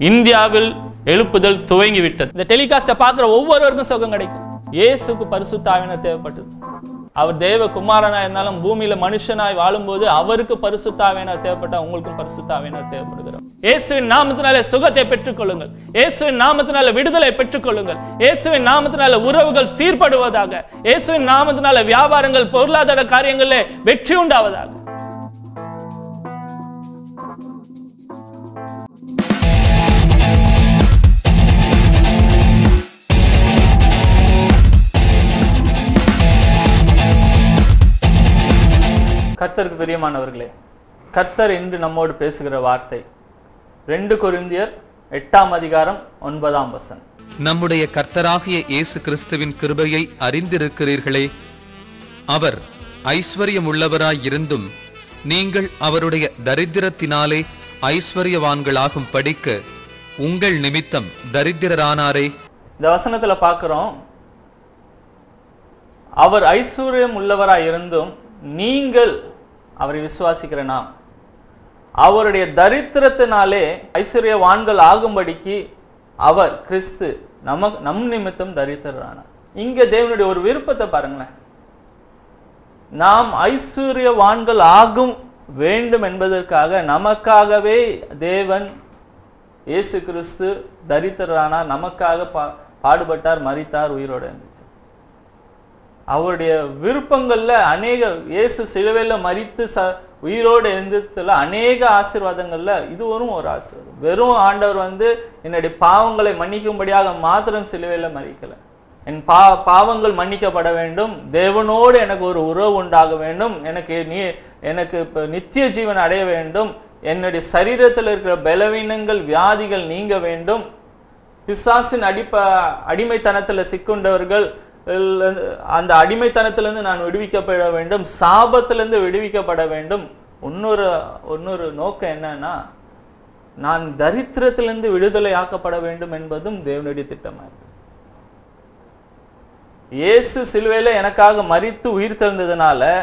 இந்தியாவில் எழுப்புதல் துவங்கிவிட்டது. இந்த டெலிகாஸ்ட பார்க்கிற ஒவ்வொருவருக்கும் சுகம் கிடைக்கும். இயேசுக்கு பரிசுத்த ஆவியானவர் தேவைப்பட்டது. அவர் தேவ குமாரனா இருந்தாலும் பூமியில மனுஷனாய் வாழும்போது அவருக்கு பரிசுத்த ஆவியானவர் தேவைப்பட்டா உங்களுக்கும் பரிசுத்த ஆவியானவர் தேவைப்படுகிறார். இயேசுவின் நாமத்தினாலே சுகத்தை பெற்றுக்கொள்ளுங்கள். இயேசுவின் நாமத்தினால விடுதலை பெற்றுக்கொள்ளுங்கள். இயேசுவின் நாமத்தினால உறவுகள் சீர்படுவதாக. இயேசுவின் நாமத்தினால வியாபாரங்கள் பொருளாதார காரியங்களிலே வெற்றி உண்டாவதாக. கர்த்தருக்கு பிரியமானவர்களே, கர்த்தர் இன்று நம்மோடு பேசுகிற வார்த்தை 2 கொரிந்தியர் 8ஆம் அதிகாரம் 9ஆம் வசனம். நம்முடைய கர்த்தராகிய இயேசு கிறிஸ்துவின் கிருபையை அறிந்திருக்கிறீர்களே. அவர் ஐஸ்வர்யம் உள்ளவராயிருந்தும் நீங்கள் அவருடைய தரித்திரத்தினாலே ஐஸ்வர்யவான்களாகும் படிக்க உங்கள் நிமித்தம் தரித்திரரானாரே. இந்த வசனத்துல பார்க்கிறோம், அவர் ஐஸ்வர்யம் உள்ளவராயிருந்தும் நீங்கள் அவரை விசுவாசிக்கிற நாம் அவருடைய தரித்திரத்தினாலே ஐஸ்வர்யவான்கள் ஆகும்படிக்கு அவர் கிறிஸ்து நம் நிமித்தம் தரித்திரரானார். இங்க தேவனுடைய ஒரு விருப்பத்தை பாருங்களேன். நாம் ஐஸ்வர்யவான்கள் ஆகும் வேண்டும் என்பதற்காக நமக்காகவே தேவன் இயேசு கிறிஸ்து தரித்திரரானார், நமக்காக பாடுபட்டார், மரித்தார், உயிரோடு இருந்துச்சு. அவருடைய விருப்பங்கள்ல அநேக இயேசு சிலுவையில மரித்து உயிரோடு இருந்ததுல அநேக ஆசீர்வாதங்கள்ல இது ஒரு ஆசீர்வாதம். வெறும் ஆண்டவர் என்னுடைய பாவங்களை மன்னிக்கும்படியாக மாத்திரம் சிலுவையில மரிக்கல. என் பாவங்கள் மன்னிக்கப்பட வேண்டும், தேவனோடு எனக்கு ஒரு உறவு உண்டாக வேண்டும், எனக்கு நித்திய ஜீவன் அடைய வேண்டும், என்னுடைய சரீரத்தில் இருக்கிற பலவீனங்கள் வியாதிகள் நீங்க வேண்டும், பிசாசின் அடிமைத்தனத்துல சிக்குண்டவர்கள் அந்த அடிமைத்தனத்திலிருந்து நான் விடுவிக்கப்பட வேண்டும், சாபத்திலிருந்து விடுவிக்கப்பட வேண்டும். இன்னொரு நோக்கம் என்னன்னா, நான் தரித்திரத்திலிருந்து விடுதலை ஆக்கப்பட வேண்டும் என்பதும் தேவனுடைய திட்டமா இருக்கு. இயேசு சிலுவையில எனக்காக மரித்து உயிர் தெழுந்ததுனால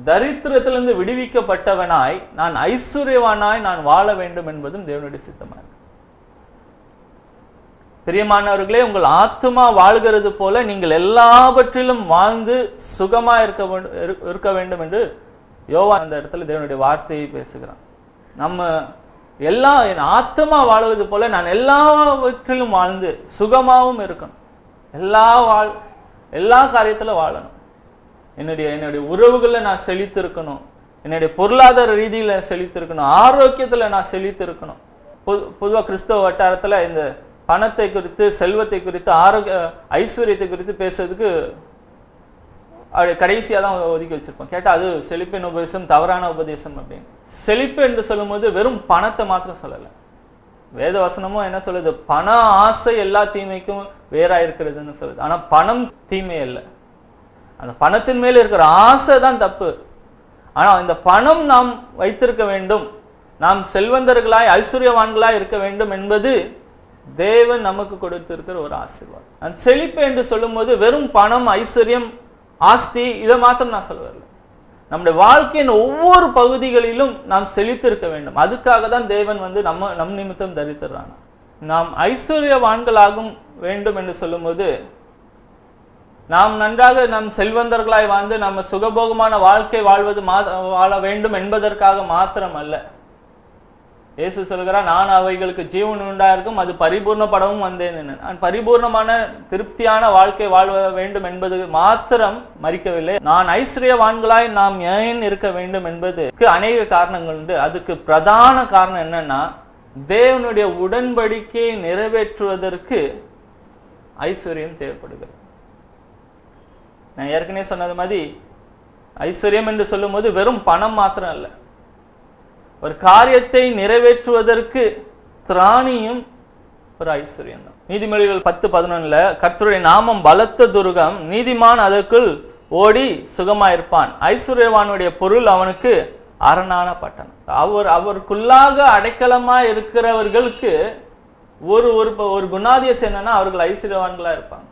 தரித்திரத்திலிருந்து விடுவிக்கப்பட்டவனாய் நான் ஐஸ்வர்யவானாய் நான் வாழ வேண்டும் என்பதும் தேவனுடைய சித்தமா இருக்கு. பிரியமானவர்களே, உங்கள் ஆத்துமா வாழ்கிறது போல நீங்கள் எல்லாவற்றிலும் வாழ்ந்து சுகமா இருக்க வேண்டும் என்று யோவான் அந்த இடத்துல தேவனுடைய வார்த்தையை பேசுகிறான். நம்ம என் ஆத்துமா வாழ்வது போல நான் எல்லாவற்றிலும் வாழ்ந்து சுகமாகவும் இருக்கணும், எல்லா காரியத்துல வாழணும். என்னுடைய உறவுகளை நான் செழித்து இருக்கணும், என்னுடைய பொருளாதார ரீதியில செழித்து இருக்கணும், ஆரோக்கியத்துல நான் செழித்து இருக்கணும். பொதுவா கிறிஸ்தவ வட்டாரத்துல இந்த பணத்தை குறித்து, செல்வத்தை குறித்து, ஐஸ்வர்யத்தை குறித்து பேசுறதுக்கு கடைசியாக தான் ஒதுக்கி வச்சிருப்போம். கேட்டால் அது செழிப்பின் உபதேசம், தவறான உபதேசம் அப்படின்னு. செழிப்பு என்று சொல்லும்போது வெறும் பணத்தை மாத்திரம் சொல்லலை. வேத வசனமும் என்ன சொல்லுது? பண ஆசை எல்லா தீமைக்கும் வேறா இருக்கிறதுன்னு சொல்லுது. ஆனால் பணம் தீமை இல்லை, அந்த பணத்தின் மேல இருக்கிற ஆசை தான் தப்பு. ஆனால் இந்த பணம் நாம் வைத்திருக்க வேண்டும், நாம் செல்வந்தர்களாய் ஐஸ்வர்யவான்களாய் இருக்க வேண்டும் என்பது தேவன் நமக்கு கொடுத்திருக்கிற ஒரு ஆசீர்வாதம். அந்த செழிப்பு என்று சொல்லும் போது வெறும் பணம், ஐஸ்வர்யம், ஆஸ்தி இதை மாத்திரம் நான் சொல்ல வரல. நம்முடைய வாழ்க்கையின் ஒவ்வொரு பகுதிகளிலும் நாம் செழித்திருக்க வேண்டும். அதுக்காக தான் தேவன் நம் நிமித்தம் தரித்திரரான. நாம் ஐஸ்வர்யவான்களாகும் வேண்டும் என்று சொல்லும் போது நாம் நன்றாக நம் செல்வந்தர்களாய் வாழ்ந்து நம்ம சுகபோகமான வாழ்க்கை வாழ வேண்டும் என்பதற்காக மாத்திரம் அல்ல. இயேசு சொல்கிறார், நான் அவைகளுக்கு ஜீவன் உண்டாயிருக்கும், அது பரிபூர்ணப்படவும் வந்தேன். நான் பரிபூர்ணமான திருப்தியான வாழ்க்கை வாழ வேண்டும் என்பது மாத்திரம் மறிக்கவில்லை. நான் ஐஸ்வர்யவான்களாய் நாம் ஏன் இருக்க வேண்டும் என்பதுக்கு அநேக காரணங்கள் உண்டு. அதுக்கு பிரதான காரணம் என்னன்னா, தேவனுடைய உடன்படிக்கையை நிறைவேற்றுவதற்கு ஐஸ்வர்யம் தேவைப்படுகிறது. நான் ஏற்கனவே சொன்னது மாதிரி ஐஸ்வர்யம் என்று சொல்லும் போது வெறும் பணம் மாத்திரம் அல்ல, ஒரு காரியத்தை நிறைவேற்றுவதற்கு திராணியும் ஒரு ஐஸ்வர்யம் தான். நீதிமொழிகள் 10:11 கர்த்தருடைய நாமம் பலத்த துருகம், நீதிமான் அதற்குள் ஓடி சுகமாயிருப்பான், ஐஸ்வர்யவானுடைய பொருள் அவனுக்கு அரணான பட்டணம். அவருக்குள்ளாக அடைக்கலமா இருக்கிறவர்களுக்கு ஒரு குணாதிசயம் என்னன்னா, அவர்கள் ஐஸ்வர்யவான்களா இருப்பாங்க.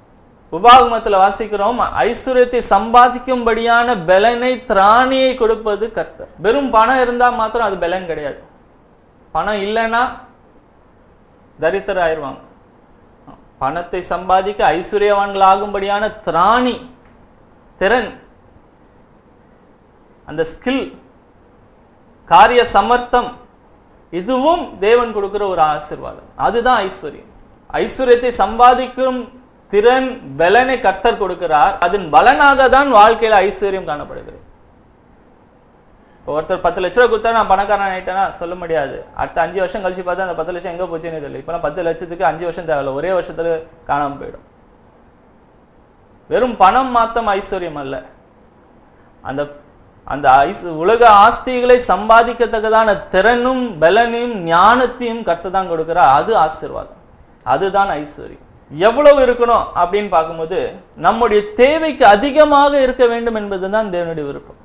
உபாகமத்தில் வாசிக்கிறோம், ஐஸ்வர்யத்தை சம்பாதிக்கும்படியான பலனை, திராணியை கொடுப்பது கர்த்தர். வெறும் பணம் இருந்தா மாத்திரம் அது பலன் கிடையாது. பணம் இல்லைன்னா தரித்திரராயிருவாங்க. பணத்தை சம்பாதிக்க ஐஸ்வர்யவான்கள் ஆகும்படியான திராணி, திறன், அந்த ஸ்கில், காரிய சமர்த்தம், இதுவும் தேவன் கொடுக்கிற ஒரு ஆசீர்வாதம். அதுதான் ஐஸ்வர்யம். ஐஸ்வர்யத்தை சம்பாதிக்கும் திறன், பலனை கர்த்தர் கொடுக்கிறார். அதன் பலனாக தான் வாழ்க்கையில ஐஸ்வர்யம் காணப்படுகிறது. ஒருத்தர் 10 லட்ச ரூபா கொடுத்தா நான் பணக்காரன் ஆயிட்டேன்னா சொல்ல முடியாது. அடுத்த 5 வருஷம் கழிச்சு பார்த்தா அந்த 10 லட்சம் எங்க போச்சுன்னு தெரியல. இப்பெல்லாம் 10 லட்சத்துக்கு 5 வருஷம் தேவையில்ல, ஒரே வருஷத்துல காணாம போயிடும். வெறும் பணம் மாத்தம் ஐஸ்வர்யம் அல்ல. அந்த அந்த உலக ஆஸ்திகளை சம்பாதிக்கத்தக்கதான திறனும் பலனையும் ஞானத்தையும் கர்த்தர் தான் கொடுக்கிறார். அது ஆசீர்வாதம், அதுதான் ஐஸ்வர்யம். எவ்வளவு இருக்கணும் அப்படின்னு பார்க்கும்போது நம்முடைய தேவைக்கு அதிகமாக இருக்க வேண்டும் என்பதுதான் தேவனுடைய விருப்பம்.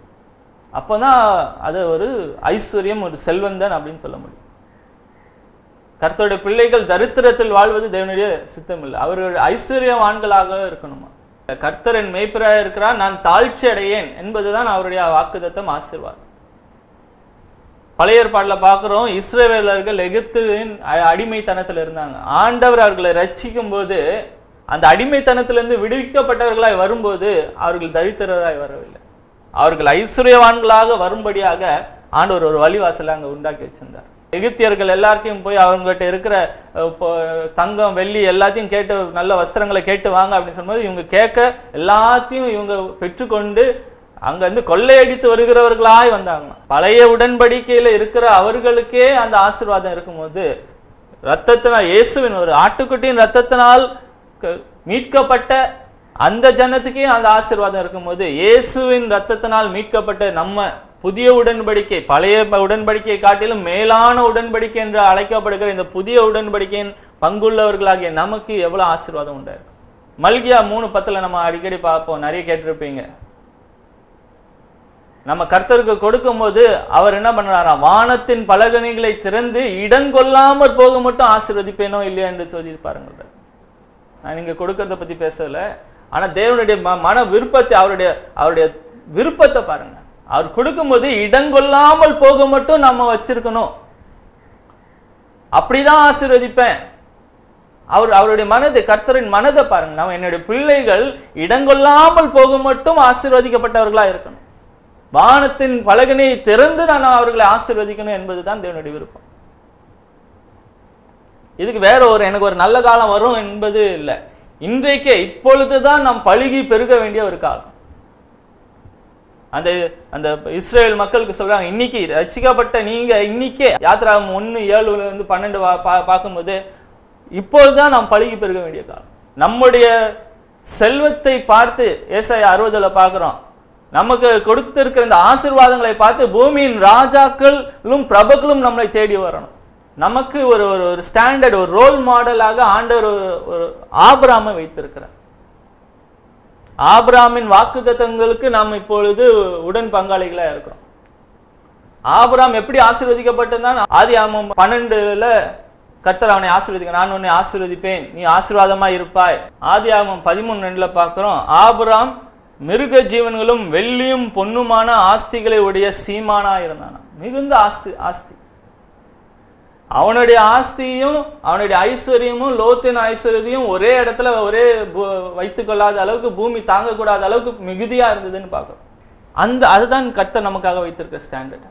அப்பதான் அது ஒரு ஐஸ்வர்யம், ஒரு செல்வந்தன் அப்படின்னு சொல்ல முடியும். கர்த்தருடைய பிள்ளைகள் தரித்திரத்தில் வாழ்வது தேவனுடைய சித்தம் இல்லை. அவர்கள் ஐஸ்வர்யவான்களாக இருக்கணுமா? கர்த்தரின் மேய்ப்பராக இருக்கிறார், நான் தாழ்ச்சி அடையேன் என்பதுதான் அவருடைய வாக்குத்தத்தம், ஆசீர்வாதம். பழைய ஏற்பாடுல பார்க்கிறோம், இஸ்ரவேலர்கள் எகிப்தின் அடிமைத்தனத்தில் இருந்தாங்க. ஆண்டவர் அவர்களை ரட்சிக்கும் போது அந்த அடிமைத்தனத்திலிருந்து விடுவிக்கப்பட்டவர்களாய் வரும்போது அவர்கள் தரித்திரராய் வரவில்லை. அவர்கள் ஐஸ்வர்யவான்களாக வரும்படியாக ஆண்டவர் ஒரு வழிவாசலை அங்க உண்டாக்கி வச்சிருந்தார். எகிப்தியர்கள் எல்லாருக்கும் போய் அவங்ககிட்ட இருக்கிற தங்கம் வெள்ளி எல்லாத்தையும் கேட்டு, நல்ல வஸ்திரங்களை கேட்டு வாங்க அப்படின்னு சொல்லும்போது இவங்க கேட்க எல்லாத்தையும் இவங்க பெற்றுக்கொண்டு அங்க இருந்து கொள்ளையடித்து வருகிறவர்களாய் வந்தாங்க. பழைய உடன்படிக்கையில இருக்கிற அவர்களுக்கே அந்த ஆசீர்வாதம் இருக்கும்போது, ரத்தத்தினால், இயேசுவின் ஒரு ஆட்டுக்குட்டியின் ரத்தத்தினால் மீட்கப்பட்ட அந்த ஜனத்துக்கே அந்த ஆசீர்வாதம் இருக்கும்போது, இயேசுவின் ரத்தத்தினால் மீட்கப்பட்ட நம்ம புதிய உடன்படிக்கை, பழைய உடன்படிக்கையை காட்டிலும் மேலான உடன்படிக்கை என்று அழைக்கப்படுகிற இந்த புதிய உடன்படிக்கையின் பங்குள்ளவர்களாகிய நமக்கு எவ்வளவு ஆசீர்வாதம் உண்டாயிருக்கு. மல்கியா 3:10 நம்ம அடிக்கடி பார்ப்போம், நிறைய கேட்டிருப்பீங்க. நம்ம கர்த்தருக்கு கொடுக்கும் போது அவர் என்ன பண்றாரா, வானத்தின் பலகணிகளை திறந்து இடங்கொள்ளாமற் போக மட்டும் ஆசீர்வதிப்பேனோ இல்லையா என்று சொல்லி பாருங்க. நான் நீங்க கொடுக்கறத பத்தி பேசல, ஆனா தேவனுடைய மன விருப்பத்தை, அவருடைய விருப்பத்தை பாருங்க. அவர் கொடுக்கும்போது இடங்கொள்ளாமல் போக மட்டும் நம்ம வச்சிருக்கணும், அப்படிதான் ஆசீர்வதிப்பேன். அவருடைய மனதை, கர்த்தரின் மனதை பாருங்க. நம்ம என்னுடைய பிள்ளைகள் இடங்கொள்ளாமல் போக மட்டும் ஆசீர்வதிக்கப்பட்டவர்களா இருக்கணும். வானத்தின் பலகனையை திறந்து நான் அவர்களை ஆசீர்வதிக்கணும் என்பதுதான் தேவனுடைய விருப்பம். இதுக்கு வேற எனக்கு ஒரு நல்ல காலம் வரும் என்பது இல்லை. இன்றைக்கே இப்பொழுதுதான் நாம் பழுகி பெருக வேண்டிய ஒரு காலம். அந்த இஸ்ரேல் மக்களுக்கு சொல்றாங்க, இன்னைக்கு ரட்சிக்கப்பட்ட நீங்க இன்னைக்கே, யாத்திராகமம் 1:7-12 பார்க்கும்போது இப்போதுதான் நாம் பழுகி பெருக வேண்டிய காலம். நம்முடைய செல்வத்தை பார்த்து ஏசாயா 60 பார்க்கிறோம். நமக்கு கொடுத்திருக்கிற இந்த ஆசீர்வாதங்களை பார்த்து பூமியின் ராஜாக்களும் பிரபுக்களும் நம்மளை தேடி வரணும். நமக்கு ஒரு ஸ்டாண்டர்ட், ஒரு ரோல் மாடலாக ஆண்டவர் ஒரு ஆபிரகாமை வைத்திருக்கிறார். ஆபிரகாமின் வாக்குத்தத்தங்களுக்கு நாம் இப்பொழுது உடன் பங்காளிகளா இருக்கிறோம். ஆபிரகாம் எப்படி ஆசீர்வதிக்கப்பட்டிருந்தான்? ஆதியாகமம் 12 கர்த்தர் அவனை ஆசீர்வதிக்க, நான் உன்னை ஆசீர்வதிப்பேன், நீ ஆசீர்வாதமா இருப்பாய். ஆதியாகமம் 13:2 பார்க்கிறோம், ஆபிரகாம் மிருக ஜீவன்களும் வெள்ளியும் பொன்னுமான ஆஸ்திகளை உடைய சீமானா இருந்தானா. மிகுந்த ஆஸ்தி. அவனுடைய ஆஸ்தியும் அவனுடைய ஐஸ்வர்யமும் லோத்தின் ஐஸ்வர்யத்தையும் ஒரே இடத்துல ஒரே வைத்துக் கொள்ளாத அளவுக்கு, பூமி தாங்கக்கூடாத அளவுக்கு மிகுதியா இருந்ததுன்னு பார்க்கிறோம். அதுதான் கர்த்தர் நமக்காக வைத்திருக்க ஸ்டாண்டர்ட்.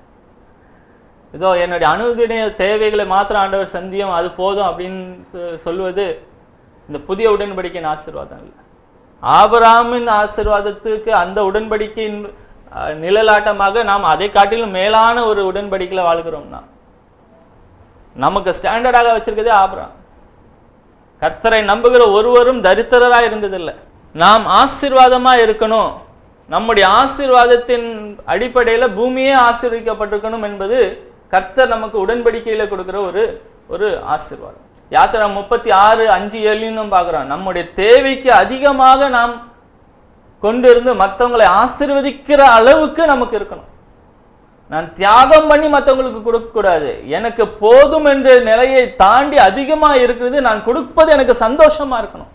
இதோ என்னுடைய அனுதின தேவைகளை மாத்திரம் ஆண்டவர் சந்தியும், அது போதும் அப்படின்னு சொல்வது இந்த புதிய உடன்படிக்கையின் ஆசீர்வாதம் இல்லை. ஆபிரகாமின் ஆசீர்வாதத்துக்கு அந்த உடன்படிக்கையின் நிழலாட்டமாக நாம் அதை காட்டிலும் மேலான ஒரு உடன்படிக்கையில வாழ்கிறோம்னா, நமக்கு ஸ்டாண்டர்டாக வச்சிருக்கதே ஆபிரகாம். கர்த்தரை நம்புகிற ஒருவரும் தரித்திரராக இருந்ததில்லை. நாம் ஆசீர்வாதமா இருக்கணும், நம்முடைய ஆசீர்வாதத்தின் அடிப்படையில பூமியே ஆசீர்வதிக்கப்பட்டிருக்கணும் என்பது கர்த்தர் நமக்கு உடன்படிக்கையில கொடுக்கிற ஒரு ஆசீர்வாதம். யாத்திராகமம் 36:5-7 பார்க்கிறோம். நம்முடைய தேவைக்கு அதிகமாக நாம் கொண்டு இருந்து மற்றவங்களை ஆசீர்வதிக்கிற அளவுக்கு நமக்கு இருக்கணும். நான் தியாகம் பண்ணி மற்றவங்களுக்கு கொடுக்க கூடாது. எனக்கு போதும் என்ற நிலையை தாண்டி அதிகமா இருக்கிறது, நான் கொடுப்பது எனக்கு சந்தோஷமா இருக்கணும்.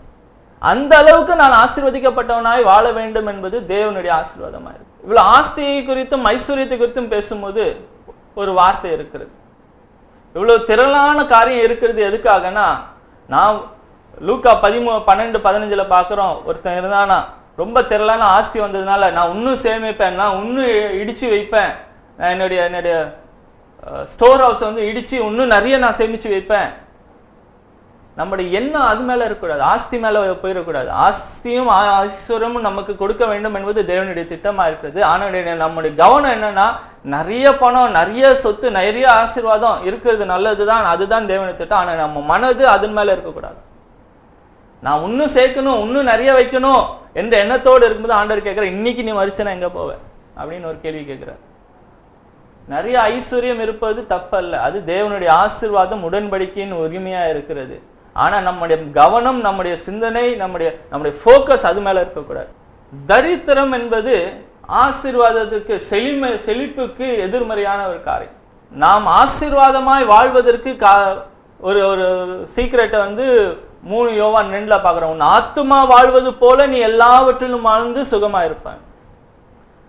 அந்த அளவுக்கு நான் ஆசீர்வதிக்கப்பட்டவனாய் வாழ வேண்டும் என்பது தேவனுடைய ஆசீர்வாதமா இருக்கு. இவ்வளவு ஆஸ்தியை குறித்தும் ஐஸ்வர்யத்தை குறித்தும் பேசும்போது ஒரு வார்த்தை இருக்கிறது, இவ்வளவு திரளான காரியம் இருக்கிறது எதுக்காகனா, நான் லூக்கா 13:12-15 பார்க்கிறோம். ஒருத்தன் இருந்தானா, ரொம்ப திரளான ஆஸ்தி வந்ததுனால நான் இன்னும் சேமிப்பேன், நான் இன்னும் இடிச்சு வைப்பேன், நான் என்னுடைய ஸ்டோர் ஹவுஸ் வந்து இடிச்சு இன்னும் நிறைய நான் சேமிச்சு வைப்பேன். நம்முடைய எண்ணம் அது மேல இருக்கக்கூடாது, ஆஸ்தி மேல போயிடக்கூடாது. ஆஸ்தியும் ஐஸ்வர்யமும் நமக்கு கொடுக்க வேண்டும் என்பது தேவனுடைய திட்டமா இருக்கிறது. ஆனால் நம்முடைய கவனம் என்னன்னா, நிறைய பணம், நிறைய சொத்து, நிறைய ஆசீர்வாதம் இருக்கிறது நல்லதுதான், அதுதான் தேவனுடைய திட்டம். ஆனால் நம்ம மனது அதன் மேல இருக்கக்கூடாது. நான் இன்னும் சேர்க்கணும், இன்னும் நிறைய வைக்கணும் என்ற எண்ணத்தோடு இருக்கும்போது ஆண்டவர் கேட்கிற, இன்னைக்கு நீ மரிச்சனா எங்க போவ அப்படின்னு ஒரு கேள்வி கேட்கிறார். நிறைய ஐஸ்வர்யம் இருப்பது தப்பல்ல, அது தேவனுடைய ஆசீர்வாதம், உடன்படிக்கையின் உரிமையா இருக்கிறது. ஆனா நம்முடைய கவனம், நம்முடைய சிந்தனை, நம்முடைய ஃபோக்கஸ் அது மேல இருக்கக்கூடாது. தரித்திரம் என்பது ஆசீர்வாதத்துக்கு, செழிப்புக்கு எதிர்மறையான ஒரு காரியம். நாம் ஆசீர்வாதமாய் வாழ்வதற்கு ஒரு சீக்ரெட்டை வந்து 3 யோவான் 2 பார்க்கிறோம். உன் ஆத்துமா வாழ்வது போல நீ எல்லாவற்றிலும் வாழ்ந்து சுகமா இருப்பான்.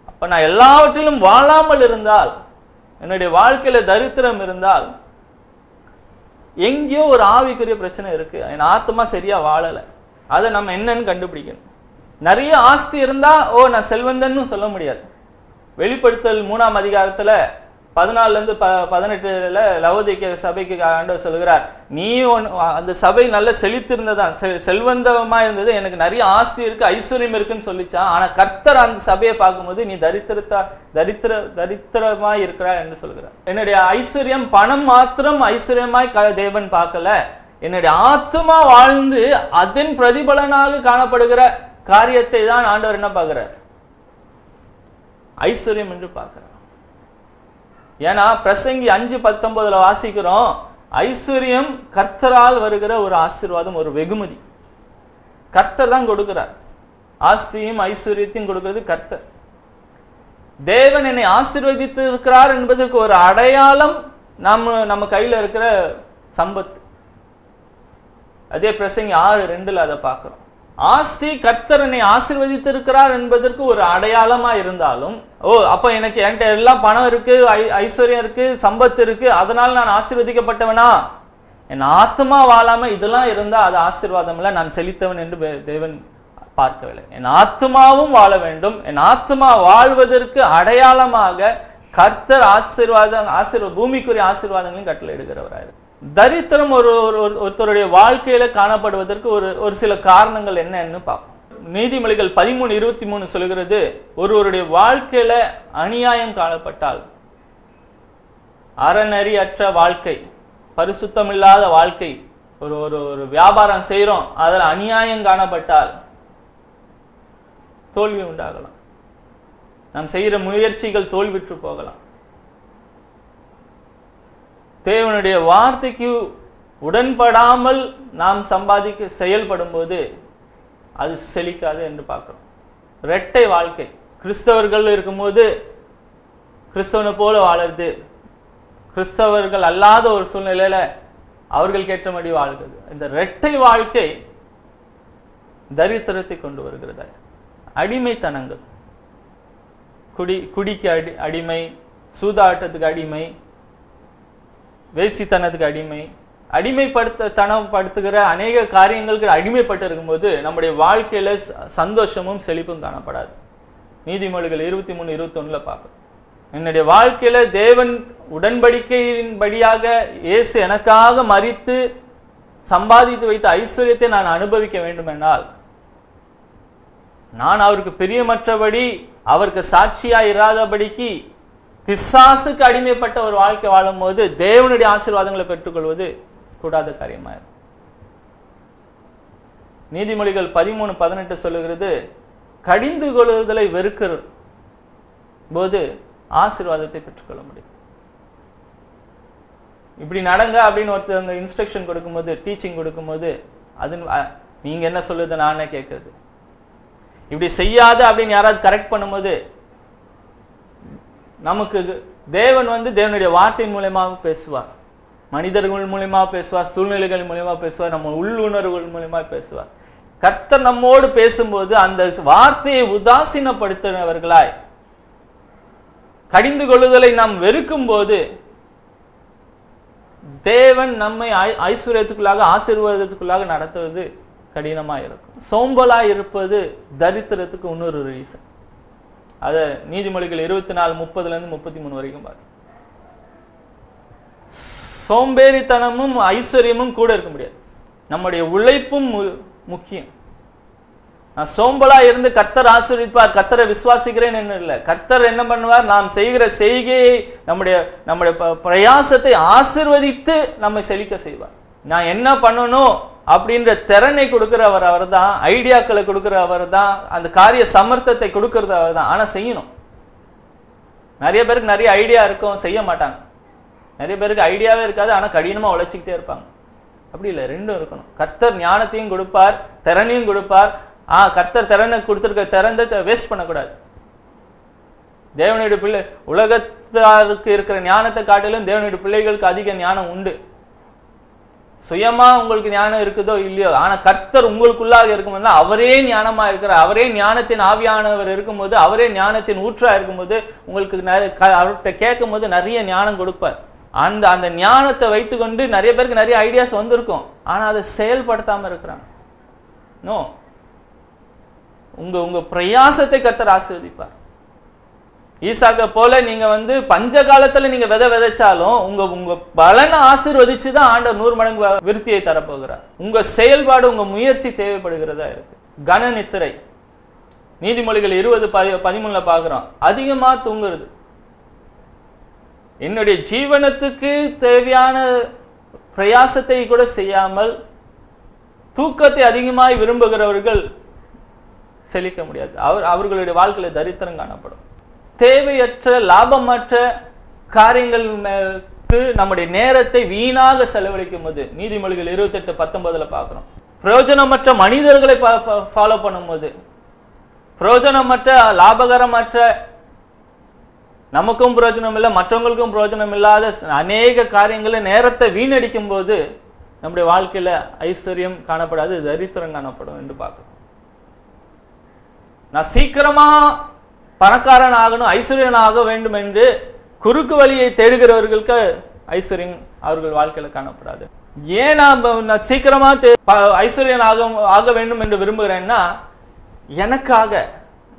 அப்ப நான் எல்லாவற்றிலும் வாழாமல் இருந்தால், என்னுடைய வாழ்க்கையில தரித்திரம் இருந்தால், எங்கேயோ ஒரு ஆவிக்குரிய பிரச்சனை இருக்கு, என் ஆத்மா சரியா வாழலை. அதை நம்ம என்னன்னு கண்டுபிடிக்கணும். நிறைய ஆஸ்தி இருந்தா நான் செல்வந்தன்னு சொல்ல முடியாது. வெளிப்படுத்தல் 3ஆம் அதிகாரத்துல 14-18 லவோதிக்கேய சபைக்கு ஆண்டவர் சொல்கிறார், நீ அந்த சபை நல்ல செழித்திருந்ததான், செல்வந்தமா இருந்தது, எனக்கு நிறைய ஆஸ்தி இருக்கு, ஐஸ்வர்யம் இருக்குன்னு சொல்லிச்சான். ஆனா கர்த்தர் அந்த சபையை பார்க்கும்போது நீ தரித்திரமாய் இருக்கிறார் என்று சொல்கிறார். என்னுடைய ஐஸ்வர்யம், பணம் மாத்திரம் ஐஸ்வர்யமாய் தேவன் பார்க்கல, என்னுடைய ஆத்மா வாழ்ந்து அதன் பிரதிபலனாக காணப்படுகிற காரியத்தை தான் ஆண்டவர் என்ன பார்க்கிறார், ஐஸ்வர்யம் என்று பார்க்கிறார். ஏன்னா பிரசங்கி 5:19 வாசிக்கிறோம், ஐஸ்வர்யம் கர்த்தரால் வருகிற ஒரு ஆசீர்வாதம், ஒரு வெகுமதி. கர்த்தர் தான் கொடுக்கிறார். ஆஸ்தியும் ஐஸ்வர்யத்தையும் கொடுக்கிறது கர்த்தர். தேவன் என்னை ஆசீர்வதித்து இருக்கிறார் என்பதற்கு ஒரு அடையாளம் நம்ம கையில இருக்கிற சம்பத்து. அதே பிரசங்கி 6:2 அதை பார்க்கிறோம். ஆஸ்தி கர்த்தரனை ஆசீர்வதித்து இருக்கிறார் என்பதற்கு ஒரு அடையாளமா இருந்தாலும், அப்ப என்கிட்ட எல்லாம் பணம் இருக்கு, ஐஸ்வர்யம் இருக்கு, சம்பத்து இருக்கு, அதனால நான் ஆசீர்வதிக்கப்பட்டவனா? என் ஆத்மா வாழாம இதெல்லாம் இருந்தா அது ஆசீர்வாதம் இல்ல, நான் செழித்தவன் என்று தேவன் பார்க்கவில்லை. என் ஆத்மாவும் வாழ வேண்டும். என் ஆத்மா வாழ்வதற்கு அடையாளமாக கர்த்தர் பூமிக்குரிய ஆசீர்வாதங்களையும் கட்டளை எடுக்கிறவராயிரு. தரித்திரம் ஒருத்தருடைய வாழ்க்கையில காணப்படுவதற்கு ஒரு சில காரணங்கள் என்னன்னு பார்ப்போம். நீதிமொழிகள் 13:23 சொல்கிறது, ஒருவருடைய வாழ்க்கையில அநியாயம் காணப்பட்டால், அறநெறியற்ற வாழ்க்கை, பரிசுத்தமில்லாத வாழ்க்கை, ஒரு வியாபாரம் செய்யறோம், அதில் அநியாயம் காணப்பட்டால் தோல்வி உண்டாகலாம். நாம் செய்கிற முயற்சிகள் தோல்விற்று போகலாம். தேவனுடைய வார்த்தைக்கு உடன்படாமல் நாம் செயல்படும் போது அது செழிக்காது என்று பார்க்கிறோம். இரட்டை வாழ்க்கை, கிறிஸ்தவர்கள் இருக்கும்போது கிறிஸ்தவனை போல வாழறது, கிறிஸ்தவர்கள் அல்லாத ஒரு சூழ்நிலையில அவர்கள் கேட்டபடி வாழ்கிறது. இந்த இரட்டை வாழ்க்கை தரித்திரத்தை கொண்டு வருகிறது. அடிமைத்தனங்கள், குடிக்கு அடிமை, சூதாட்டத்துக்கு அடிமை, வேசித்தனத்துக்கு அடிமை, அடிமைப்படுத்துகிற அநேக காரியங்களுக்கு அடிமைப்பட்டு இருக்கும்போது நம்முடைய வாழ்க்கையில சந்தோஷமும் செழிப்பும் காணப்படாது. நீதிமொழிகள் 23:21 பார்க்கிறோம். என்னுடைய வாழ்க்கையில தேவன் உடன்படிக்கையின்படியாக இயேசு எனக்காக மரித்து சம்பாதித்து வைத்த ஐஸ்வர்யத்தை நான் அனுபவிக்க வேண்டும் என்றால், நான் அவருக்கு பிரியமற்றபடி, அவருக்கு சாட்சியா இராதபடிக்கு பிசாசுக்கு அடிமைப்பட்ட ஒரு வாழ்க்கை வாழும் போது தேவனுடைய ஆசீர்வாதங்களை பெற்றுக்கொள்வது கூடாத காரியமாயிரும். நீதிமொழிகள் 13:18 சொல்லுகிறது, கடிந்து கொள்ளுதலை வெறுக்கிற போது ஆசீர்வாதத்தை பெற்றுக்கொள்ள முடியும். இப்படி நடங்க அப்படின்னு ஒருத்தர் இன்ஸ்ட்ரக்ஷன் கொடுக்கும்போது, டீச்சிங் கொடுக்கும்போது, அது நீங்க என்ன சொல்லுது நானே கேட்கறது. இப்படி செய்யாத அப்படின்னு யாராவது கரெக்ட் பண்ணும்போது, நமக்கு தேவன் தேவனுடைய வார்த்தை மூலமாக பேசுவார், மனிதர்கள் மூலமாக பேசுவார், சூழ்நிலைகள் மூலமாக பேசுவார், நம்ம உள்ளுணர்வுகள் மூலமாக பேசுவார். கர்த்தர் நம்மோடு பேசும்போது அந்த வார்த்தையை உதாசீனப்படுத்தினவர்களாய், கடிந்து கொள்ளுதலை நாம் வெறுக்கும் போது தேவன் நம்மை ஐஸ்வர்யத்துக்குள்ளாக ஆசீர்வாதத்துக்குள்ளாக நடத்துவது கடினமா இருக்கும். சோம்பலா இருப்பது தரித்திரத்துக்கு இன்னொரு ரீசன். அத நீதிமொழிகள் 24:30-33 வரைக்கும் பார்த்து. சோம்பேறித்தனமும் ஐஸ்வர்யமும் கூட இருக்க முடியாது. நம்முடைய உழைப்பும் முக்கியம். நான் சோம்பலா இருந்து கர்த்தர் ஆசீர்வதிப்பார், கர்த்தரை விசுவாசிக்கிறேன் என்ன இல்லை. கர்த்தர் என்ன பண்ணுவார், நாம் செய்கிற செய்கையை நம்முடைய பிரயாசத்தை ஆசீர்வதித்து நம்மை செழிக்க செய்வார். நான் என்ன பண்ணணும் அப்படின்ற திறனை கொடுக்கிறவர் அவர் தான், ஐடியாக்களை கொடுக்கிறவர் தான், அந்த காரிய சமர்த்தத்தை கொடுக்கறது அவர் தான். ஆனா செய்யணும். நிறைய பேருக்கு நிறைய ஐடியா இருக்கும், செய்ய மாட்டாங்க. நிறைய பேருக்கு ஐடியாவே இருக்காது, ஆனா கடினமா உழைச்சிக்கிட்டே இருப்பாங்க. அப்படி இல்லை, ரெண்டும் இருக்கணும். கர்த்தர் ஞானத்தையும் கொடுப்பார், திறனையும் கொடுப்பார். கர்த்தர் திறனை கொடுத்திருக்க திறந்த வேஸ்ட் பண்ணக்கூடாது. தேவனுடைய பிள்ளை உலகத்தாருக்கு இருக்கிற ஞானத்தை காட்டிலும் தேவனுடைய பிள்ளைகளுக்கு அதிக ஞானம் உண்டு. சுயமா உங்களுக்கு ஞானம் இருக்குதோ இல்லையோ, ஆனா கர்த்தர் உங்களுக்குள்ளாக இருக்கும்போது அவரே ஞானமா இருக்கிறார். அவரே ஞானத்தின் ஆவியானவர் இருக்கும்போது, அவரே ஞானத்தின் ஊற்றா இருக்கும்போது, உங்களுக்கு அவர்கிட்ட கேட்கும் போது நிறைய ஞானம் கொடுப்பார். அந்த ஞானத்தை வைத்துக்கொண்டு நிறைய பேருக்கு நிறைய ஐடியாஸ் வந்திருக்கும், ஆனா அதை செயல்படுத்தாம இருக்கிறாங்க. நோ, உங்க பிரயாசத்தை கர்த்தர் ஆசீர்வதிப்பார். ஈசாக்க போல நீங்க பஞ்ச காலத்துல நீங்க விதைச்சாலும் உங்க பலனை ஆசீர்வதிச்சுதான் ஆண்டவர் 100 மடங்கு விருத்தியை தரப்போகிறார். உங்க செயல்பாடு, உங்க முயற்சி தேவைப்படுகிறதா இருக்கு. கன நித்திரை நீதிமொழிகள் 20:13 பார்க்கிறோம். அதிகமா தூங்குறது. என்னுடைய ஜீவனத்துக்கு தேவையான பிரயாசத்தை கூட செய்யாமல் தூக்கத்தை அதிகமாய் விரும்புகிறவர்கள் செழிக்க முடியாது. அவர்களுடைய வாழ்க்கையில தரித்திரம் காணப்படும். தேவையற்ற லாபமற்ற காரியங்களுக்கு நம்முடைய நேரத்தை வீணாக செலவழிக்கும் போது நீதிமொழிகள் 28:19 பார்க்கிறோம். பிரயோஜனமற்ற மனிதர்களை ஃபாலோ பண்ணும்போது, பிரயோஜனமற்ற லாபகரமற்ற, நமக்கும் பிரயோஜனம் இல்லை மற்றவங்களுக்கும் பிரயோஜனம் இல்லாத அநேக காரியங்களை நேரத்தை வீணடிக்கும் போது நம்முடைய வாழ்க்கையில ஐஸ்வர்யம் காணப்படாது, தரித்திரம் காணப்படும் என்று பார்க்கிறோம். நான் சீக்கிரமா பணக்காரன் ஆகணும், ஐஸ்வர்யன் ஆக வேண்டும் என்று குறுக்கு வழியை தேடுகிறவர்களுக்கு ஐஸ்வர்யம் அவர்கள் வாழ்க்கையில காணப்படாது. ஏன் நான் சீக்கிரமா ஐஸ்வர்யன் ஆக வேண்டும் என்று விரும்புகிறேன்னா,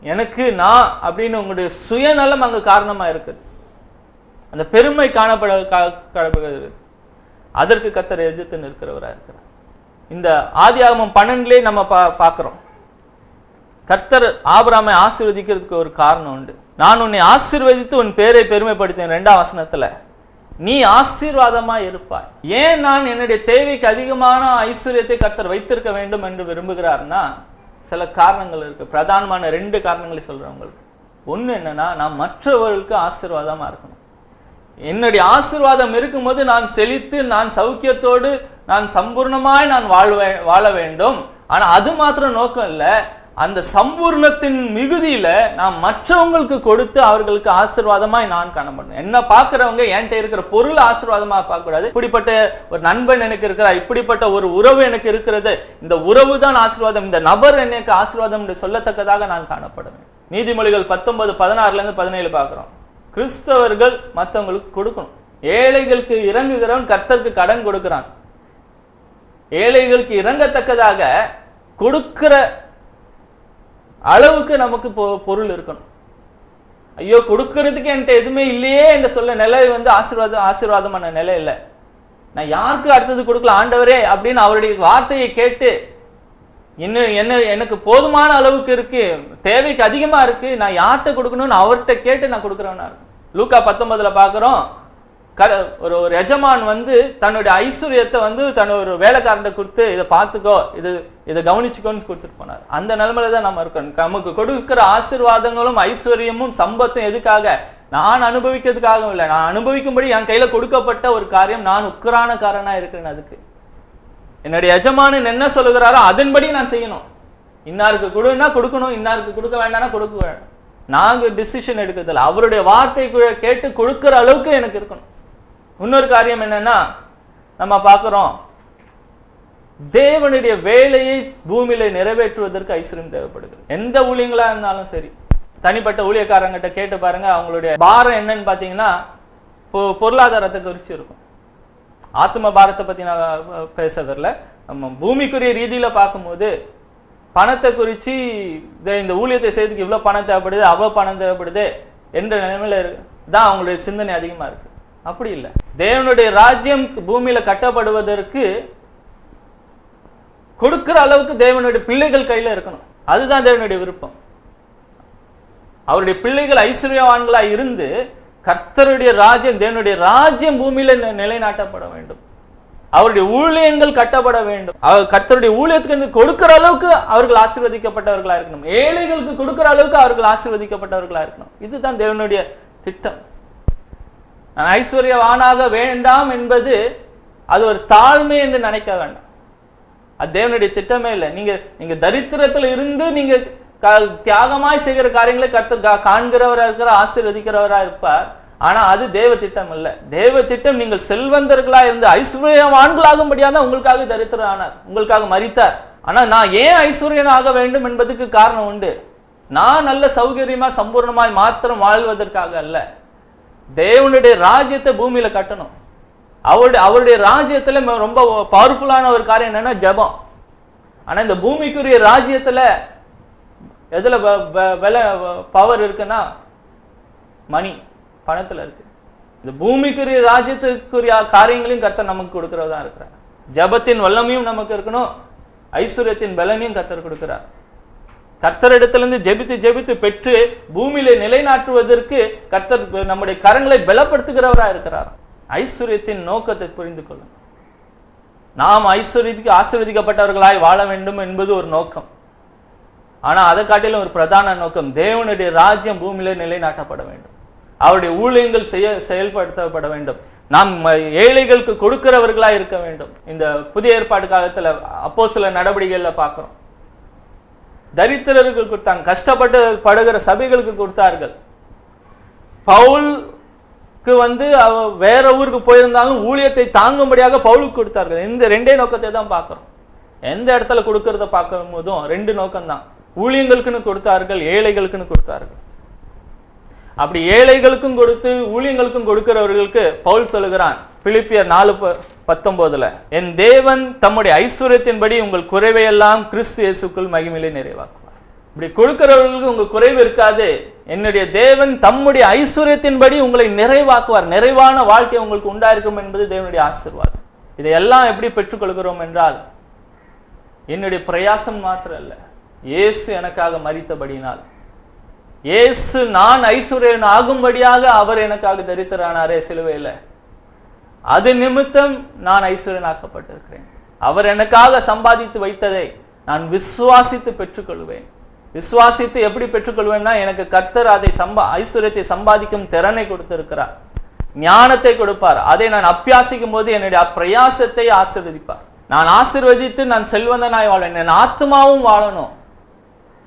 எனக்கு நான் அப்படின்னு உங்களுடைய சுயநலம் அங்கு காரணமா இருக்குது. அந்த பெருமை காணப்படுகிறது. அதற்கு கர்த்தர் எதிர்த்து நிற்கிறவராக இருக்கிறார். இந்த ஆதியாகமம் 12 நம்ம பார்க்கிறோம். கர்த்தர் ஆபிரகாமை ஆசீர்வதிக்கிறதுக்கு ஒரு காரணம் உண்டு. நான் உன்னை ஆசீர்வதித்து உன் பேரை பெருமைப்படுத்தேன். 2ஆம் வசனத்துல நீ ஆசீர்வாதமா இருப்பாய். ஏன் நான் என்னுடைய தேவைக்கு அதிகமான ஐஸ்வர்யத்தை கர்த்தர் வைத்திருக்க வேண்டும் என்று விரும்புகிறார்னா, சில காரணங்கள் இருக்கு. பிரதானமான 2 காரணங்களை சொல்றேன் உங்களுக்கு. ஒண்ணு என்னன்னா, நான் மற்றவர்களுக்கு ஆசீர்வாதமா இருக்கணும். என்னுடைய ஆசீர்வாதம் இருக்கும்போது நான் செழித்து, நான் சௌக்கியத்தோடு, நான் சம்பூர்ணமாய் நான் வாழ வேண்டும். ஆனா அது மாத்திரம் நோக்கம் இல்லை. அந்த சம்பூர்ணத்தின் மிகுதியில நான் மற்றவங்களுக்கு கொடுத்து அவர்களுக்கு ஆசீர்வாதமாய் நான் காணப்படணும். என்ன பார்க்கிறவங்க என்கிட்ட இருக்கிற பொருள் ஆசீர்வாதமா பார்க்க கூடாது. இப்படிப்பட்ட ஒரு நண்பன் எனக்கு இருக்கிறார், இப்படிப்பட்ட ஒரு உறவு எனக்கு இருக்கிறது, இந்த உறவு தான் ஆசீர்வாதம், இந்த நபர் எனக்கு ஆசீர்வாதம் என்று சொல்லத்தக்கதாக நான் காணப்படுவேன். நீதிமொழிகள் 19:16-17 பார்க்கிறோம். கிறிஸ்தவர்கள் மற்றவங்களுக்கு கொடுக்கணும். ஏழைகளுக்கு இறங்குகிறவன் கர்த்தருக்கு கடன் கொடுக்கிறான். ஏழைகளுக்கு இறங்கத்தக்கதாக கொடுக்கிற அளவுக்கு நமக்கு பொருள் இருக்கணும். ஐயோ கொடுக்கறதுக்கு என்கிட்ட எதுவுமே இல்லையே என்று சொல்ல நிலை ஆசீர்வாதமான நிலை இல்லை. நான் யாருக்கு அடுத்தது கொடுக்கலாம் ஆண்டவரே அப்படின்னு அவருடைய வார்த்தையை கேட்டு, எனக்கு போதுமான அளவுக்கு இருக்கு, தேவைக்கு அதிகமா இருக்கு, நான் யார்கிட்ட கொடுக்கணும்னு அவர்கிட்ட கேட்டு நான் கொடுக்குறவனா இருக்கும். லூக்கா 19 பார்க்கிறோம். ஒரு எஜமான் தன்னுடைய ஐஸ்வர்யத்தை தன்னோட வேலைக்காரன் கொடுத்து, இதை பார்த்துக்கோ, இதை கவனிச்சுக்கோன்னு கொடுத்துட்டு போனார். அந்த நிலைமையில தான் நம்ம இருக்கணும். நமக்கு கொடுக்கிற ஆசீர்வாதங்களும் ஐஸ்வர்யமும் சம்பத்தும் எதுக்காக? நான் அனுபவிக்கிறதுக்காக இல்லை, நான் அனுபவிக்கும்படி என் கையில கொடுக்கப்பட்ட ஒரு காரியம். நான் உக்கரானக்காரனா இருக்கிறேன். அதுக்கு என்னுடைய எஜமானன் என்ன சொல்லுகிறாரோ அதன்படி நான் செய்யணும். இன்னாருக்கு கொடுன்னா கொடுக்கணும், இன்னாருக்கு கொடுக்க வேண்டாம்னா கொடுக்க வேண்டாம். நாங்க டிசிஷன் எடுக்கிறதில்ல, அவருடைய வார்த்தை கேட்டு கொடுக்கிற அளவுக்கு எனக்கு இருக்கணும். இன்னொரு காரியம் என்னன்னா, நம்ம பார்க்கிறோம், தேவனுடைய வேலையை பூமியில நிறைவேற்றுவதற்கு ஐஸ்வர்யம் தேவைப்படுது. எந்த ஊழியங்களா இருந்தாலும் சரி, தனிப்பட்ட ஊழியக்காரங்கிட்ட கேட்டு பாருங்க, அவங்களுடைய பாரம் என்னன்னு பாத்தீங்கன்னா பொருளாதாரத்தை குறிச்சு இருக்கும். ஆத்ம பாரத்தை பத்தி நான் பேசுறதில்ல, நம்ம பூமிக்குரிய ரீதியில பார்க்கும்போது பணத்தை குறித்து இந்த ஊழியத்தை செய்யறதுக்கு இவ்வளோ பணம் தேவைப்படுது, அவ்வளோ பணம் தேவைப்படுது என்ற நிலைமையில தான் அவங்களுடைய சிந்தனை அதிகமா இருக்கு. அப்படி இல்லை. தேவனுடைய ராஜ்யம் பூமியில கட்டப்படுவதற்கு கொடுக்கிற அளவுக்கு தேவனுடைய பிள்ளைகள் கையில இருக்கணும். அதுதான் தேவனுடைய விருப்பம். அவருடைய பிள்ளைகள் ஐஸ்வர்யவான்களா இருந்து கர்த்தருடைய ராஜ்யம், தேவனுடைய ராஜ்யம் பூமியில நிலைநாட்டப்பட வேண்டும். அவருடைய ஊழியங்கள் கட்டப்பட வேண்டும். கர்த்தருடைய ஊழியத்துக்கு கொடுக்கிற அளவுக்கு அவர்கள் ஆசீர்வதிக்கப்பட்டவர்களா இருக்கணும். ஏழைகளுக்கு கொடுக்கிற அளவுக்கு அவர்கள் ஆசீர்வதிக்கப்பட்டவர்களா இருக்கணும். இதுதான் தேவனுடைய திட்டம். நான் ஐஸ்வர்யவானாக வேண்டாம் என்பது அது ஒரு தாழ்மை என்று நினைக்க வேண்டாம். அது தேவனுடைய திட்டமே இல்லை. நீங்க தரித்திரத்தில் இருந்து நீங்க தியாகமாய் செய்கிற காரியங்களை கர்த்தர் காண்கிறவரா இருக்கிற, ஆசீர்வதிக்கிறவரா இருப்பார். ஆனா அது தேவ திட்டம் இல்ல. தேவ திட்டம் நீங்கள் செல்வந்தர்களா இருந்து ஐஸ்வர்யவான்களாகும்படியா தான் உங்களுக்காக தரித்திரம் ஆனார், உங்களுக்காக மரித்தார். ஆனா நான் ஏன் ஐஸ்வர்யன் ஆக வேண்டும் என்பதுக்கு காரணம் உண்டு. நான் நல்ல சௌகரியமா சம்பூர்ணமாய் மாத்திரம் வாழ்வதற்காக அல்ல, தேவனுடைய ராஜ்யத்தை பூமியில கட்டணும். அவருடைய ராஜ்யத்துல ரொம்ப பவர்ஃபுல்லான ஒரு காரியம் என்னன்னா ஜெபம். ஆனா இந்த பூமிக்குரிய ராஜ்யத்துல எதுல பவர் இருக்குன்னா மணி, பணத்துல இருக்கு. இந்த பூமிக்குரிய ராஜ்யத்துக்குரிய காரியங்களையும் கர்த்தர் நமக்கு கொடுக்கிறதா இருக்கிறார். ஜெபத்தின் வல்லமையும் நமக்கு இருக்கணும், ஐஸ்வர்யத்தின் பலனையும் கர்த்தர் கொடுக்கிறார். கர்த்தரிடத்திலிருந்து ஜெபித்து ஜெபித்து பெற்று பூமியில நிலைநாட்டுவதற்கு கர்த்தர் நம்முடைய கரங்களை பலப்படுத்துகிறவரா இருக்கிறார். ஐஸ்வர்யத்தின் நோக்கத்தை புரிந்து கொள்ளும். நாம் ஐஸ்வர்யத்துக்கு ஆசீர்வதிக்கப்பட்டவர்களாய் வாழ வேண்டும் என்பது ஒரு நோக்கம். ஆனா அதை காட்டிலும் ஒரு பிரதான நோக்கம், தேவனுடைய ராஜ்யம் பூமியில நிலைநாட்டப்பட வேண்டும். அவருடைய ஊழியங்கள் செயல்படுத்தப்பட வேண்டும். நாம் ஏழைகளுக்கு கொடுக்கிறவர்களா இருக்க வேண்டும். இந்த புதிய ஏற்பாடு காலத்துல அப்போஸ்தலர் நடவடிக்கைகள்ல பார்க்கிறோம். தரித்திரர்களுக்கு கொடுத்தாங்க, கஷ்டப்பட்டு படுகிற சபைகளுக்கு கொடுத்தார்கள். பவுலுக்கு வேற ஊருக்கு போயிருந்தாலும் ஊழியத்தை தாங்கும்படியாக பவுலுக்கு கொடுத்தார்கள். இந்த ரெண்டே நோக்கத்தை தான் பார்க்கிறோம். எந்த இடத்துல கொடுக்கறத பார்க்கும் போதும் ரெண்டு நோக்கம் தான். ஊழியங்களுக்குன்னு கொடுத்தார்கள், ஏழைகளுக்குன்னு கொடுத்தார்கள். அப்படி ஏழைகளுக்கும் கொடுத்து ஊழியங்களுக்கும் கொடுக்கிறவர்களுக்கு பவுல் சொல்லுகிறான் பிலிப்பியர் 4:19, என் தேவன் தம்முடைய ஐஸ்வர்யத்தின்படி உங்கள் குறைவையெல்லாம் கிறிஸ்து இயேசுக்குள் மகிமையிலே நிறைவாக்குவார். இப்படி கொடுக்கிறவர்களுக்கு உங்க குறைவு இருக்காது. என்னுடைய தேவன் தம்முடைய ஐஸ்வர்யத்தின்படி உங்களை நிறைவாக்குவார். நிறைவான வாழ்க்கை உங்களுக்கு உண்டாயிருக்கும் என்பது தேவனுடைய ஆசீர்வாதம். இதையெல்லாம் எப்படி பெற்றுக்கொள்கிறோம் என்றால், என்னுடைய பிரயாசம் மாத்திரம் அல்ல, இயேசு எனக்காக மரித்தபடினால், இயேசு நான் ஐஸ்வர்யன் ஆகும்படியாக அவர் எனக்காக தரித்திரனாரே சிலுவையில், அது நிமித்தம் நான் ஐஸ்வர்யனாக்கப்பட்டிருக்கிறேன். அவர் எனக்காக சம்பாதித்து வைத்ததை நான் விசுவாசித்து பெற்றுக்கொள்வேன். விசுவாசித்து எப்படி பெற்றுக்கொள்வேன்னா, எனக்கு கர்த்தர் அதை ஐஸ்வர்யத்தை சம்பாதிக்கும் திறனை கொடுத்திருக்கிறார், ஞானத்தை கொடுப்பார். அதை நான் அபியாசிக்கும் போது என்னுடைய பிரயாசத்தை ஆசீர்வதிப்பார். நான் ஆசீர்வதித்து நான் செல்வந்தனாய் வாழணும். என் ஆத்மாவும் வாழணும்.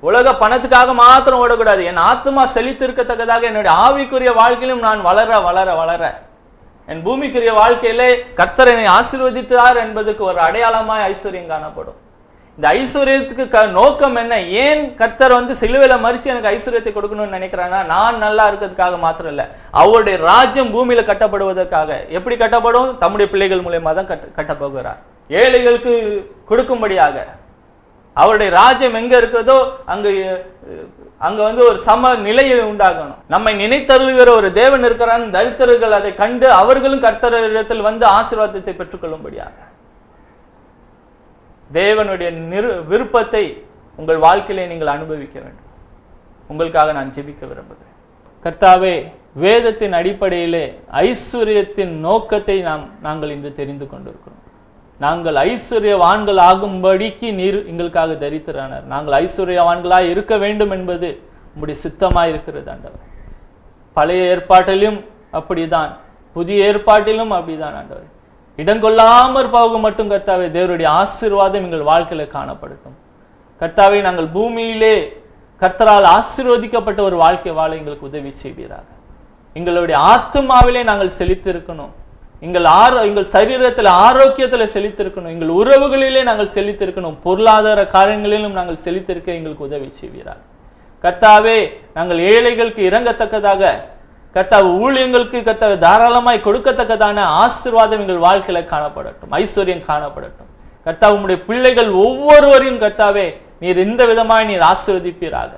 உலக பணத்துக்காக மாத்திரம் ஓடக்கூடாது. என் ஆத்மா செழித்திருக்கத்தக்கதாக என்னுடைய ஆவிக்குரிய வாழ்க்கையிலும் நான் வளர வளர வளர என் பூமிக்குரிய வாழ்க்கையிலே கர்த்தர் என்னை ஆசீர்வதித்தார் என்பதுக்கு ஒரு அடையாளமாய் ஐஸ்வர்யம் காணப்படும். இந்த ஐஸ்வர்யத்துக்கு நோக்கம் என்ன? ஏன் கர்த்தர் சிலுவையில மறிச்சு எனக்கு ஐஸ்வர்யத்தை கொடுக்கணும்னு நினைக்கிறான்னா, நான் நல்லா இருக்கிறதுக்காக மாத்திரம் இல்ல, அவருடைய ராஜ்யம் பூமியில கட்டப்படுவதற்காக. எப்படி கட்டப்படும்? தம்முடைய பிள்ளைகள் மூலமா தான் கட்டப்போகிறார். ஏழைகளுக்கு கொடுக்கும்படியாக. அவருடைய ராஜ்யம் எங்க இருக்கிறதோ அங்க ஒரு சம நிலையை உண்டாகணும். நம்மை நினைத்தருளுகிற ஒரு தேவன் இருக்கிறான். தரித்திரர்கள் அதை கண்டு அவர்களும் கர்த்தரிடத்தில் ஆசீர்வாதத்தை பெற்றுக்கொள்ளும்படியாக தேவனுடைய விருப்பத்தை உங்கள் வாழ்க்கையிலே நீங்கள் அனுபவிக்க வேண்டும். உங்களுக்காக நான் ஜெபிக்க விரும்புகிறேன். கர்த்தாவே, வேதத்தின் அடிப்படையிலே ஐஸ்வர்யத்தின் நோக்கத்தை நாங்கள் இன்று தெரிந்து கொண்டிருக்கிறோம். நாங்கள் ஐஸ்வர்யவான்கள் ஆகும்படிக்கு நீர் எங்களுக்காக தரித்திரனார். நாங்கள் ஐஸ்வர்யவான்களாய் இருக்க வேண்டும் என்பது உம்முடைய சித்தமாய் இருக்கிறது ஆண்டவர். பழைய ஏற்பாட்டிலும் அப்படிதான், புதிய ஏற்பாட்டிலும் அப்படிதான் ஆண்டவர். இடங்கொள்ளாமற் போக மட்டும் கர்த்தாவே, தேவருடைய ஆசீர்வாதம் எங்கள் வாழ்க்கையில காணப்படட்டும். கர்த்தாவே, நாங்கள் பூமியிலே கர்த்தரால் ஆசீர்வதிக்கப்பட்ட ஒரு வாழ்க்கை வாழ எங்களுக்கு உதவி செய்வீராக. எங்களுடைய ஆத்துமாவிலே நாங்கள் செழித்திருக்கணும். எங்கள் சரீரத்தில் ஆரோக்கியத்தில் செழித்திருக்கணும். எங்கள் உறவுகளிலே நாங்கள் செழித்திருக்கணும். பொருளாதார காரியங்களிலும் நாங்கள் செழித்திருக்க எங்களுக்கு உதவி செய்வீராக. கர்த்தாவே, நாங்கள் ஏழைகளுக்கு இறங்கத்தக்கதாக கர்த்தாவே ஊழியங்களுக்கு கர்த்தாவே தாராளமாய் கொடுக்கத்தக்கதான ஆசீர்வாதம் எங்கள் வாழ்க்கையில காணப்படட்டும், ஐஸ்வர்யம் காணப்படட்டும். கர்த்தாவே உம்முடைய பிள்ளைகள் ஒவ்வொருவரையும் கர்த்தாவே நீர் இந்த விதமாய் நீர் ஆசீர்வதிப்பீராக.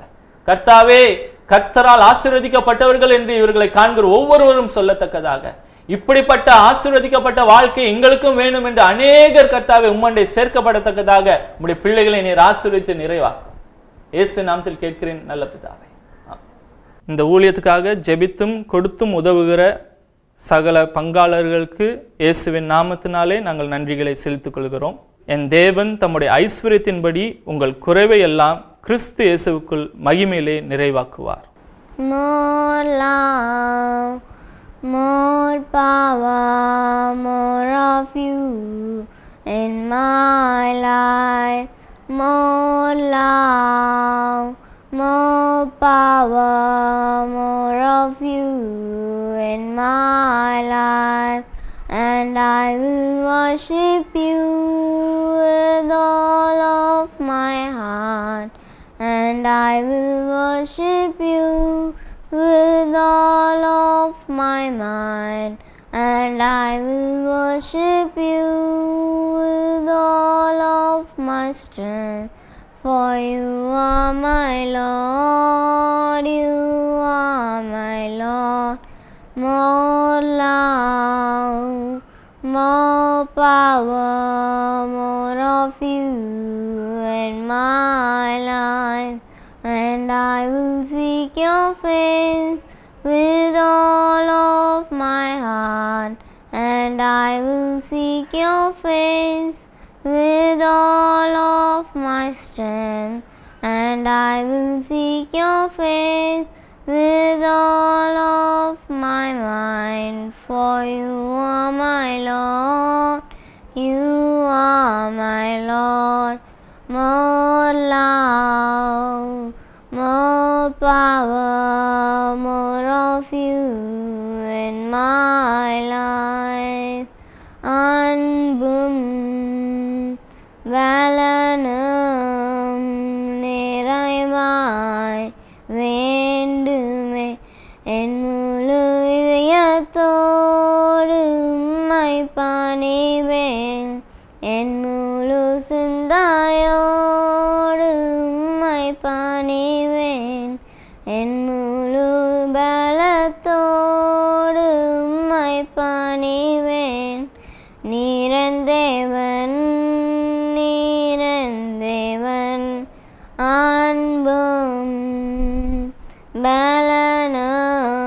கர்த்தாவே கர்த்தரால் ஆசீர்வதிக்கப்பட்டவர்கள் என்று இவர்களை காண்கிற ஒவ்வொருவரும் சொல்லத்தக்கதாக இப்படிப்பட்ட ஆசீர்வதிக்கப்பட்ட வாழ்க்கை எங்களுக்கும் வேணும் என்று அநேகர் கர்த்தாவே உம்மண்டை சேர்க்கப்படத்தக்கதாக உம்முடைய பிள்ளைகளை நீர் ஆசீர்வதித்து நிறைவாக்கும். இயேசு நாமத்தில் கேட்கிறேன் நல்ல பிதாவே. இந்த ஊழியத்துக்காக ஜெபித்தும் கொடுத்தும் உதவுகிற சகல பங்காளர்களுக்கு இயேசுவின் நாமத்தினாலே நாங்கள் நன்றிகளை செலுத்திக் கொள்கிறோம். என் தேவன் தம்முடைய ஐஸ்வர்யத்தின்படி உங்கள் குறைவை எல்லாம் கிறிஸ்து இயேசுவுக்குள் மகிமையிலே நிறைவாக்குவார். More love, more power, more of you in my life. More love, more power, more of you in my life. And I will worship you with all of my heart. And I will worship you with all of my mind. And I will worship you with all of my strength. For you are my Lord, you are my Lord. More love, more power, more of you in my life. And I will seek your face with all of my heart. And I will seek your face with all of my strength. And I will seek your face with all of my mind. For you are my Lord, you are my Lord. More love, more power, more of you in my life. Anbum valanam niraimai வேண்டுமே என் முழு இதயத்தோடு உம்மை பணிவேன். என் முழு சிந்தையோடு உம்மை பணிவேன். என் முழு பலத்தோடு உம்மை பணிவேன். நீரந்தேவன் நீரந்தேவன் அன்பும் பலனும்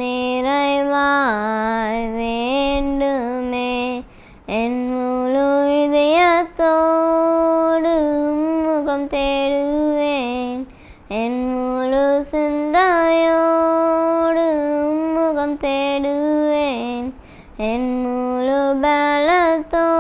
நிறைவாய் வேண்டுமே. என் முழு இதயத்தோடு முகம் தேடுவேன். என் முழு சிந்தையோடு முகம் தேடுவேன். என் முழு பலத்தோடு